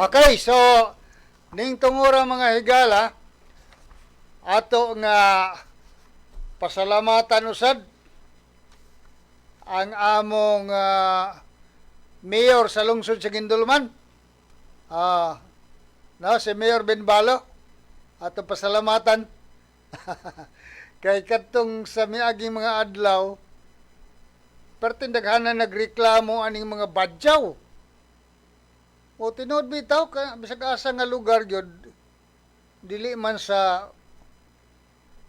Okay, so ning tungora mga higala ato nga pasalamatan usad ang among mayor sa lungsod sa Gindulman. Si Mayor Benbalo ato pasalamatan kay katong sa miaging mga adlaw pertindaghanan nagreklamo aning mga badyaw. O tinod bitaw ka bisag asa nga lugar gyud dili man sa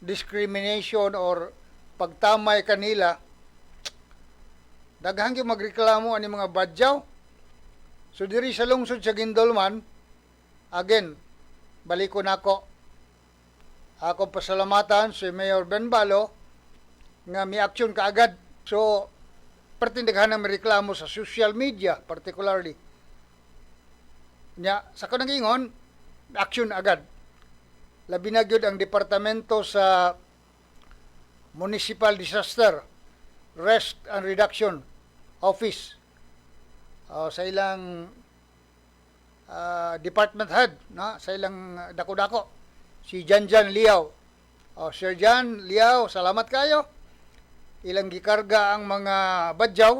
discrimination or pagtamay kanila daghang gyud magreklamo ani mga badyaw. So diri sa lungsod sa Gindulman, again, balikon ako. Ako pasalamatan si Mayor Benbalo nga mi-action kaagad. So pertindaghanan reklamo sa social media particularly. Nya sa kanang ingon, action agad. Labi na gyud ang departamento sa Municipal Disaster Risk and Reduction Office. Sa ilang department head, no? Sa ilang dako-dako, si Janjan Liao. Sir Jan Liao, salamat kayo. Ilang gikarga ang mga badyaw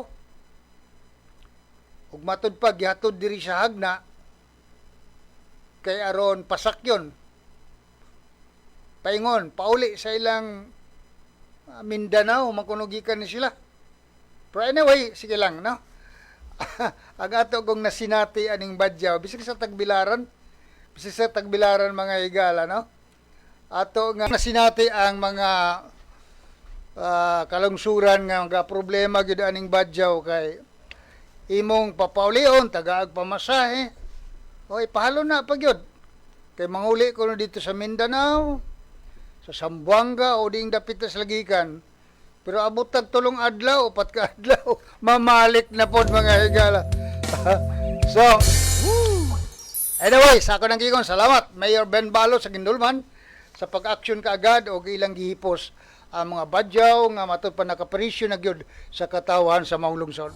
ug matud pa gihatod diri sa Hagna kay aron pasakyon paingon pauli sa ilang Mindanao makunugikan ni sila. Pero anyway, sige lang, no? Ang ato kong nasinati aning badyaw bisig sa Tagbilaran mga higala, no? Ato nga nasinati ang mga kalungsuran nga mga problema gyud aning badyaw kay imong papaulion tagaag pamasahe o ipahalo na pa gyud kay manguli ko na dito sa Mindanao, sa Zamboanga o ding dapit sa Lagikan, pero abot tag tulong adlaw, upat ka adlaw mamalik na pod mga higala. So anyway, sa ako nang gigon, salamat Mayor Benbalo sa Gindulman sa pag-action kaagad o ilang gihipos ang mga badyaw nga matud pa nakaperisyo na gyud sa katawan sa maong lungsod.